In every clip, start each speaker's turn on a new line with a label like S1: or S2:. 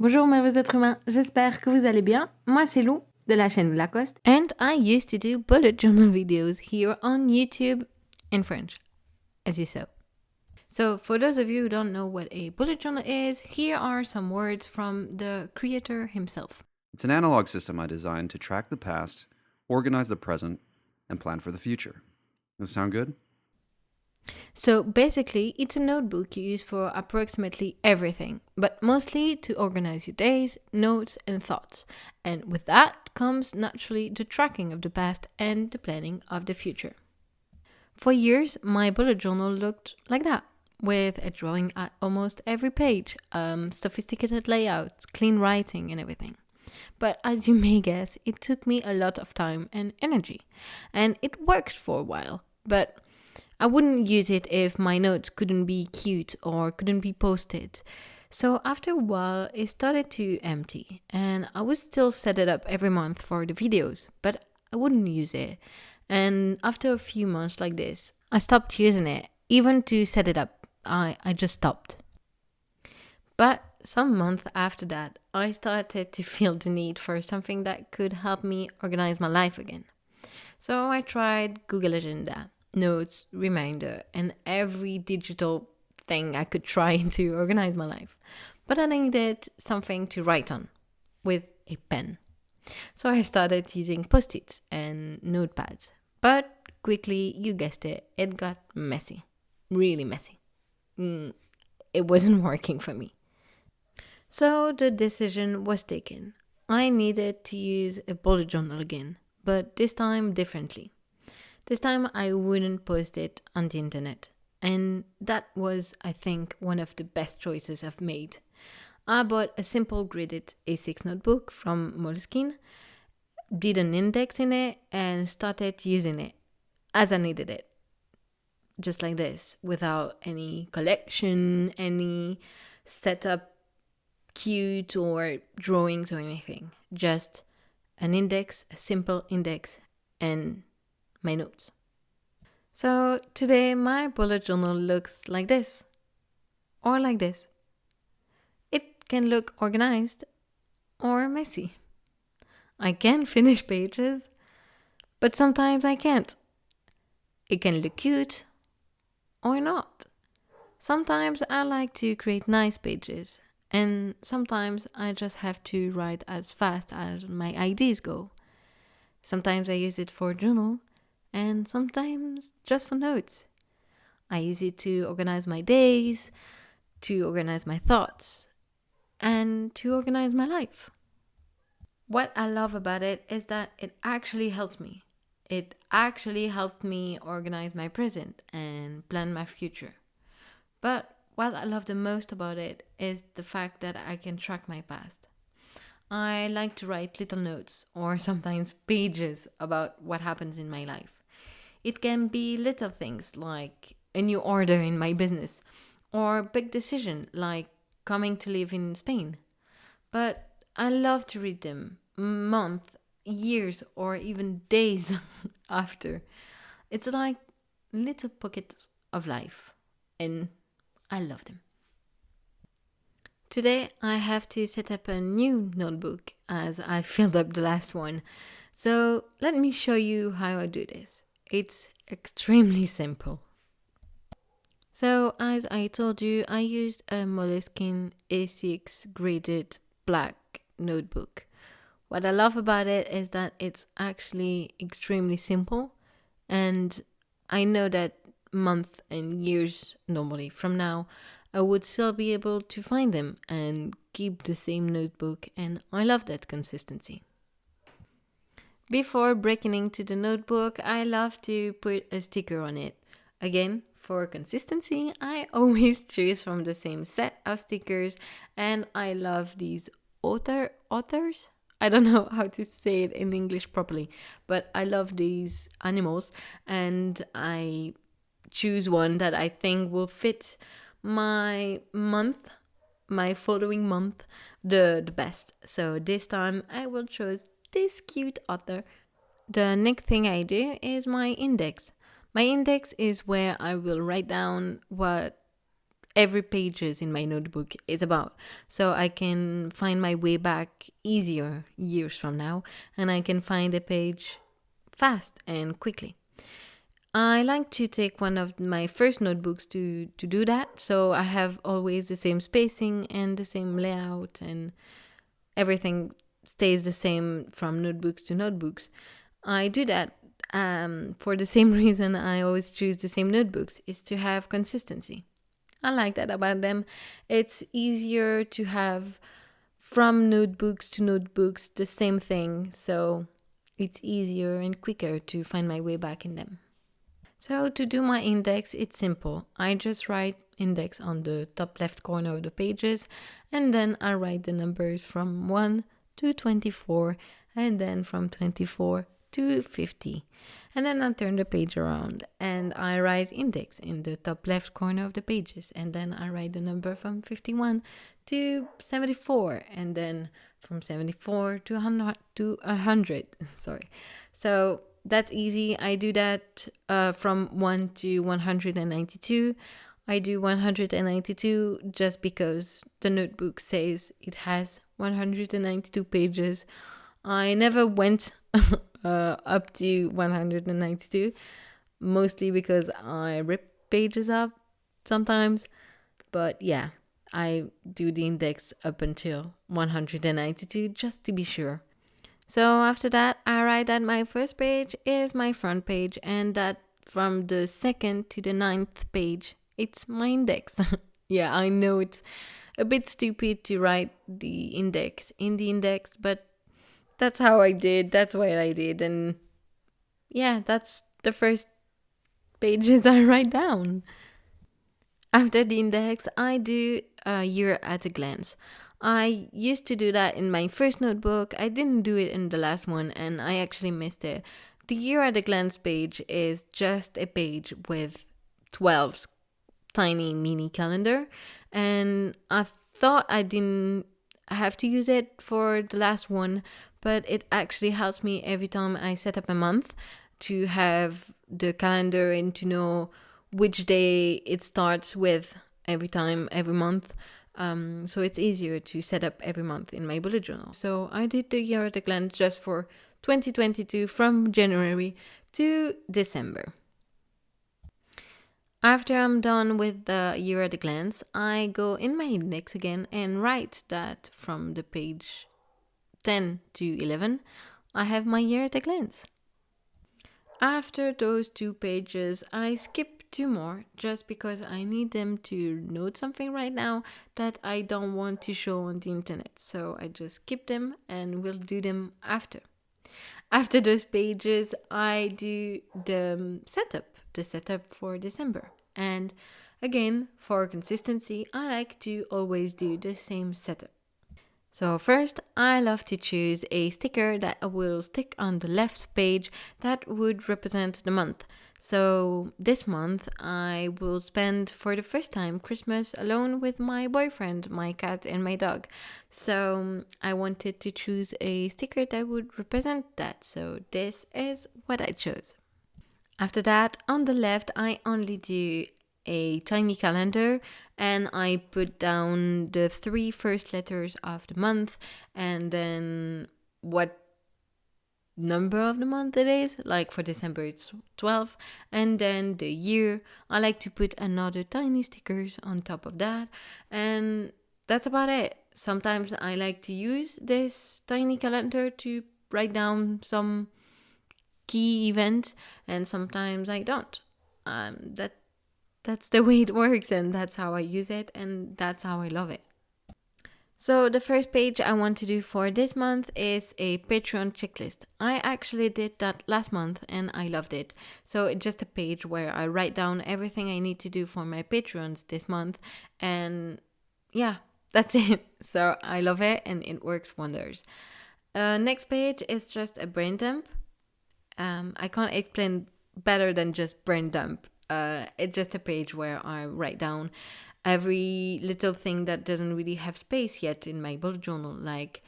S1: Bonjour merveilleux êtres humains, j'espère que vous allez bien. Moi c'est Lou de la chaîne Lacoste. And I used to do bullet journal videos here on YouTube in French, as you saw. So for those of you who don't know what a bullet journal is, here are some words from the creator himself.
S2: It's an analog system I designed to track the past, organize the present, and plan for the future. Does that sound good?
S1: So basically, it's a notebook you use for approximately everything, but mostly to organize your days, notes, and thoughts. And with that comes naturally the tracking of the past and the planning of the future. For years, my bullet journal looked like that, with a drawing at almost every page, sophisticated layouts, clean writing, and everything. But as you may guess, it took me a lot of time and energy. And it worked for a while, but I wouldn't use it if my notes couldn't be cute or couldn't be posted. So after a while, it started to empty, and I would still set it up every month for the videos, but I wouldn't use it. And after a few months like this, I stopped using it, even to set it up. I just stopped. But some month after that, I started to feel the need for something that could help me organize my life again. So I tried Google Agenda, notes, reminder, and every digital thing I could try to organize my life. But I needed something to write on with a pen. So I started using post-its and notepads. But quickly, you guessed it, it got messy. Really messy. It wasn't working for me. So the decision was taken. I needed to use a bullet journal again, but this time differently. This time I wouldn't post it on the internet. And that was, I think, one of the best choices I've made. I bought a simple gridded A6 notebook from Moleskine, did an index in it, and started using it as I needed it. Just like this, without any collection, any setup, cute or drawings or anything. Just an index, a simple index, and my notes. So today my bullet journal looks like this, or like this. It can look organized or messy. I can finish pages, but sometimes I can't. It can look cute or not. Sometimes I like to create nice pages, and sometimes I just have to write as fast as my ideas go. Sometimes I use it for a journal, and sometimes just for notes. I use it to organize my days, to organize my thoughts, and to organize my life. What I love about it is that it actually helps me. It actually helped me organize my present and plan my future. But what I love the most about it is the fact that I can track my past. I like to write little notes or sometimes pages about what happens in my life. It can be little things like a new order in my business or big decision like coming to live in Spain. But I love to read them months, years, or even days after. It's like little pockets of life, and I love them. Today I have to set up a new notebook as I filled up the last one. So let me show you how I do this. It's extremely simple. So as I told you, I used a Moleskine A6 graded black notebook. What I love about it is that it's actually extremely simple, and I know that months and years normally from now, I would still be able to find them and keep the same notebook, and I love that consistency. Before breaking into the notebook, I love to put a sticker on it. Again, for consistency, I always choose from the same set of stickers, and I love these authors. I don't know how to say it in English properly, but I love these animals, and I choose one that I think will fit my month, my following month, the best. So this time I will choose this cute author. The next thing I do is my index. My index is where I will write down what every pages in my notebook is about. So I can find my way back easier years from now, and I can find a page fast and quickly. I like to take one of my first notebooks to do that. So I have always the same spacing and the same layout, and everything stays the same from notebooks to notebooks. I do that for the same reason I always choose the same notebooks, is to have consistency. I like that about them. It's easier to have from notebooks to notebooks the same thing, so it's easier and quicker to find my way back in them. So to do my index, it's simple. I just write index on the top left corner of the pages, and then I write the numbers from 1 to 24, and then from 24 to 50. And then I turn the page around and I write index in the top left corner of the pages, and then I write the number from 51 to 74, and then from 74 to 100. Sorry. So that's easy. I do that from 1 to 192. I do 192 just because the notebook says it has 192 pages. I never went up to 192, mostly because I rip pages up sometimes. But yeah, I do the index up until 192 just to be sure. So after that, I write that my first page is my front page, and that from the second to the ninth page, it's my index. Yeah, I know it's a bit stupid to write the index in the index, but that's how I did. That's what I did. And yeah, that's the first pages I write down. After the index, I do a year at a glance. I used to do that in my first notebook. I didn't do it in the last one, and I actually missed it. The year at a glance page is just a page with 12 tiny mini calendar, and I thought I didn't have to use it for the last one, but it actually helps me every time I set up a month to have the calendar and to know which day it starts with every time, every month. So it's easier to set up every month in my bullet journal. So I did the year at a glance just for 2022 from January to December. After I'm done with the year at a glance, I go in my index again and write that from the page 10 to 11, I have my year at a glance. After those 2 pages, I skip 2 more just because I need them to note something right now that I don't want to show on the internet. So I just skip them and we'll do them after. After those pages, I do the setup for December. And again, for consistency, I like to always do the same setup. So first, I love to choose a sticker that will stick on the left page that would represent the month. So this month, I will spend for the first time Christmas alone with my boyfriend, my cat, and my dog. So I wanted to choose a sticker that would represent that. So this is what I chose. After that, on the left, I only do a tiny calendar, and I put down the 3 first letters of the month and then what number of the month it is. Like for December it's 12, and then the year. I like to put another tiny stickers on top of that, and that's about it. Sometimes I like to use this tiny calendar to write down some key event, and sometimes I don't. That's the way it works, and that's how I use it, and that's how I love it. So the first page I want to do for this month is a Patreon checklist. I actually did that last month and I loved it. So it's just a page where I write down everything I need to do for my Patreons this month, and yeah, that's it. So I love it and it works wonders. Next page is just a brain dump. I can't explain better than just brain dump. It's just a page where I write down every little thing that doesn't really have space yet in my bullet journal, like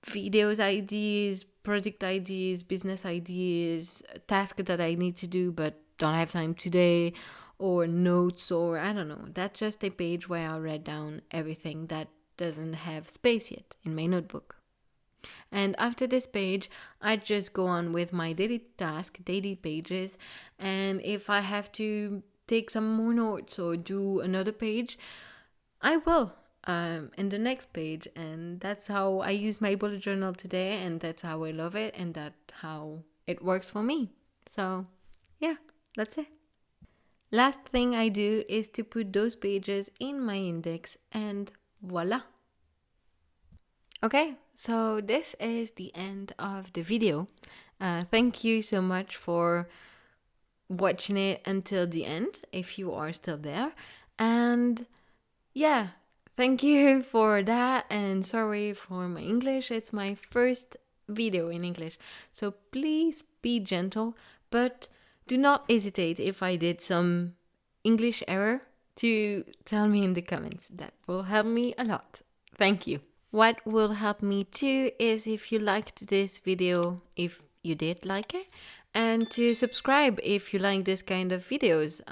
S1: videos ideas, project ideas, business ideas, tasks that I need to do but don't have time today, or notes, or I don't know. That's just a page where I write down everything that doesn't have space yet in my notebook. And after this page, I just go on with my daily task, daily pages. And if I have to take some more notes or do another page, I will in the next page. And that's how I use my bullet journal today. And that's how I love it. And that's how it works for me. So, yeah, that's it. Last thing I do is to put those pages in my index, and voila. Okay, so this is the end of the video. Thank you so much for watching it until the end, if you are still there. And yeah, thank you for that. And sorry for my English. It's my first video in English. So please be gentle, but do not hesitate if I did some English error to tell me in the comments. That will help me a lot. Thank you. What will help me too is if you liked this video, if you did like it, and to subscribe if you like this kind of videos.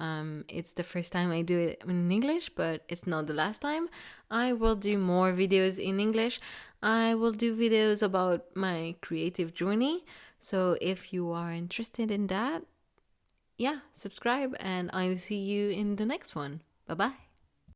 S1: It's the first time I do it in English, but it's not the last time. I will do more videos in English. I will do videos about my creative journey. So if you are interested in that, yeah, subscribe, and I'll see you in the next one. Bye bye.